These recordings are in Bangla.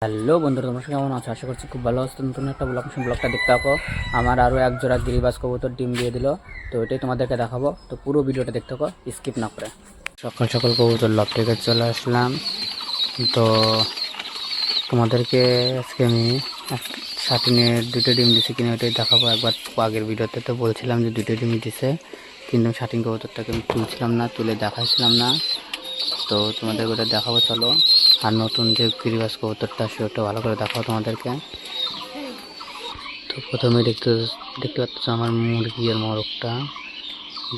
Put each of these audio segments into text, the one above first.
হ্যালো বন্ধুরা, তোমরা কেমন আছো? আশা করছি খুব ভালো আছো। নতুন একটা ব্লগটা দেখতে থাকো। আমার আরও এক জোড়া গিরিবাজ কবুতর ডিম দিয়ে দিল, তো এটাই তোমাদেরকে দেখাবো। তো পুরো ভিডিওটা দেখতে থাকো, স্কিপ না করে। সকাল সকাল কবুতর লব থেকে চলে আসলাম। তো তোমাদেরকে আজকে আমি শাটিনের দুটো ডিম দিছি কিনা ওইটাই দেখাবো। একবার আগের ভিডিওতে তো বলছিলাম যে দুটো ডিম দিছে, কিন্তু শাটিন কবুতরটাকে আমি তুলছিলাম না, তুলে দেখাইছিলাম না। তো তোমাদের ওটা দেখাবো, চলো। আর নতুন যে গিরিবাজ কবুতরটা সেটা ভালো করে দেখাবো তোমাদেরকে। তো প্রথমে দেখতে পাচ্ছ আমার মুরগি আর মোরগটা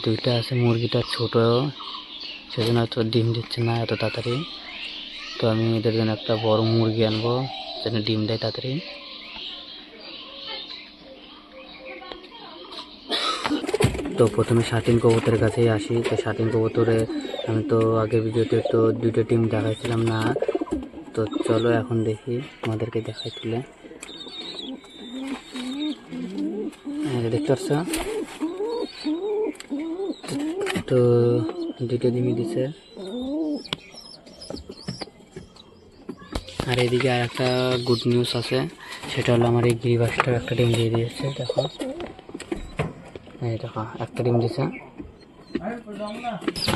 দুইটা আছে। মুরগিটা ছোট, সেজন্য হয়তো ডিম দিচ্ছে না এত তাড়াতাড়ি। তো আমি এদের জন্য একটা বড় মুরগি আনবো যেন ডিম দেয় তাড়াতাড়ি। তো প্রথমে শাটিন কবুতরের কাছেই আসি। তো শাটিন কবুতরে আমি তো আগের ভিডিওতে তো দুটো ডিম দেখাইছিলাম না। তো চলো এখন দেখি, তোমাদেরকে দেখাই তুলে। দেখতে পাচ্ছ, তো দুটো ডিমই দিছে। আর এদিকে আর একটা গুড নিউজ আছে, সেটা হলো আমার এই গিরিবাজটার একটা ডিম দিয়ে দিয়েছে। দেখো, এই দেখো একটা ডিম দিছে।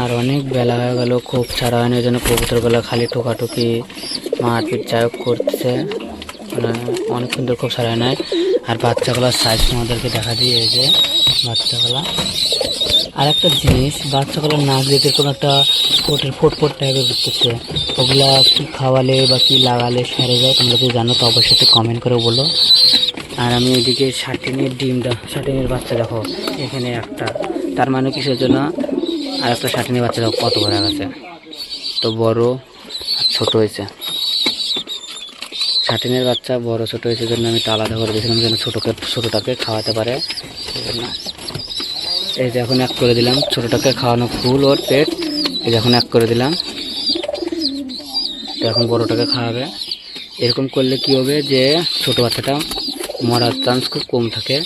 আর অনেক বেলা হয়ে গেল, খোপ ছাড়া হয়নি, ওই জন্য কবুতরগুলো খালি টোকাটুকি মারপিট চায়ক করতেছে, মানে অনেকক্ষণ ধরে খোপ ছাড়া হয় নাই। আর বাচ্চাগুলোর সাইজ তোমাদেরকে দেখা দিয়ে, এই যে বাচ্চাগুলা। আর একটা জিনিস, বাচ্চাগুলোর নাক দিয়ে কোনো একটা ফোট টাইপের ঘুরতেছে, ওগুলা কি খাওয়ালে বা কি লাগালে সেরে যায়, তোমরা যদি জানো তো অবশ্যই একটু কমেন্ট করে বলো। আর আমি এদিকে শাটিনের বাচ্চা দেখো এখানে একটা, তার মানে কিসের জন্য আর একটা শাটিনের বাচ্চা দেখো কত বড় গেছে, তো বড় আর ছোট হয়েছে। শাটিনের বাচ্চা বড় ছোট হয়েছে জন্য আমি এটা আলাদা করে দিয়েছিলাম যেন ছোটোটাকে খাওয়াতে পারে, সেজন্য। এই যে এখন এক করে দিলাম, ছোটোটাকে খাওয়ানো ফুল ওর পেট, এই যে এখন এক করে দিলাম। তো এখন বড়োটাকে খাওয়াবে। এরকম করলে কি হবে যে ছোটো বাচ্চাটা মরার চান্স খুব কম থাকে।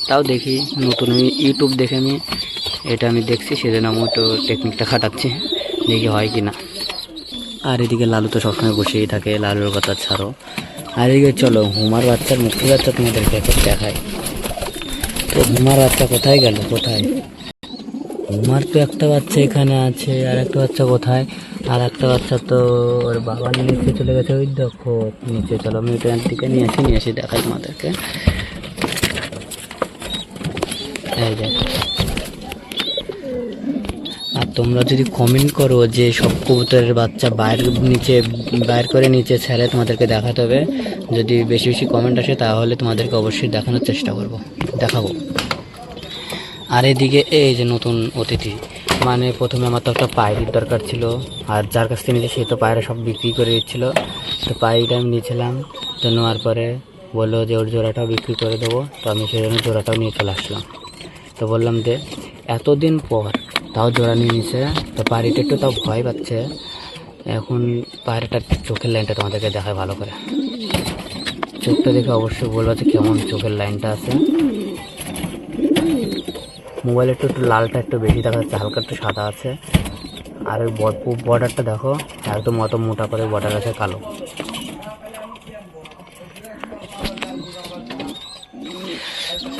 তাও দেখি, নতুন আমি ইউটিউব দেখে এটা আমি দেখছি, সেজন্য আমি একটু টেকনিকটা খাটাচ্ছি, দেখি হয় কি না। আর এদিকে লালু তো সবসময় বসেই থাকে, লালুর কথা ছাড়ো। আর এদিকে চলো হুমার বাচ্চার মুক্তি বাচ্চা তোমাদেরকে এখন দেখায়। তো হুমার বাচ্চা কোথায় গেল? কোথায় হুমার? তো একটা বাচ্চা এখানে আছে, আর একটা বাচ্চা কোথায়? আর একটা বাচ্চা তো ওর বাবার নিচে চলে গেছে, ওই দেখো নিচে। চলো আমি ওইটার দিকে নিয়ে আসি দেখাই তোমাদেরকে। এই যে, আর তোমরা যদি কমেন্ট করো যে সব কবুতরের বাচ্চা বাইর করে নিচে ছেড়ে তোমাদেরকে দেখাতে হবে, যদি বেশি বেশি কমেন্ট আসে তাহলে তোমাদেরকে অবশ্যই দেখানোর চেষ্টা দেখাবো। আর এদিকে এই যে নতুন অতিথি, মানে প্রথমে আমার তো একটা পায়রির দরকার ছিল, আর যার কাছ থেকে নিয়েছি সে তো পায়রা সব বিক্রি করে দিচ্ছিলো। তো পায়রিটা আমি নিয়েছিলাম, তো নেওয়ার পরে বললো যে ওর জোড়াটাও বিক্রি করে দেবো। তো আমি সেই জন্য জোড়াটাও নিয়ে চলে আসলাম। তো বললাম যে এতদিন পর তাও জোড়া নিয়ে নিছে। তো পায়রিটা একটু তাও ভয় পাচ্ছে। এখন পায়রাটার চোখের লাইনটা তোমাদেরকে দেখায় ভালো করে। চোখটা দেখে অবশ্যই বলবো যে কেমন চোখের লাইনটা আছে। মোবাইলে একটু লালটা একটু বেশি দেখা যাচ্ছে, হালকা একটু সাদা আছে। আর ওই বর্ডারটা দেখো, একদম অত মোটা করে বর্ডার আছে, কালো।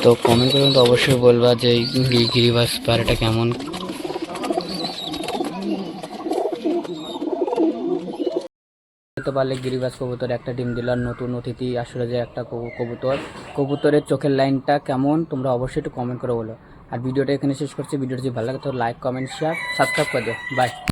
তো কমেন্ট করে তো অবশ্যই বলবা যে গিরিবাজ পায়রাটা কেমন। তো পারলে গিরিবাজ কবুতর একটা ডিম দিল, আর নতুন অতিথি আসলে যে একটা কবুতরের চোখের লাইনটা কেমন তোমরা অবশ্যই একটু কমেন্ট করে বলো। আর ভিডিওটা এখানে শেষ করছি। ভিডিওটা যদি ভালো লাগে তো লাইক, কমেন্ট, শেয়ার, সাবস্ক্রাইব করে দিও। বাই।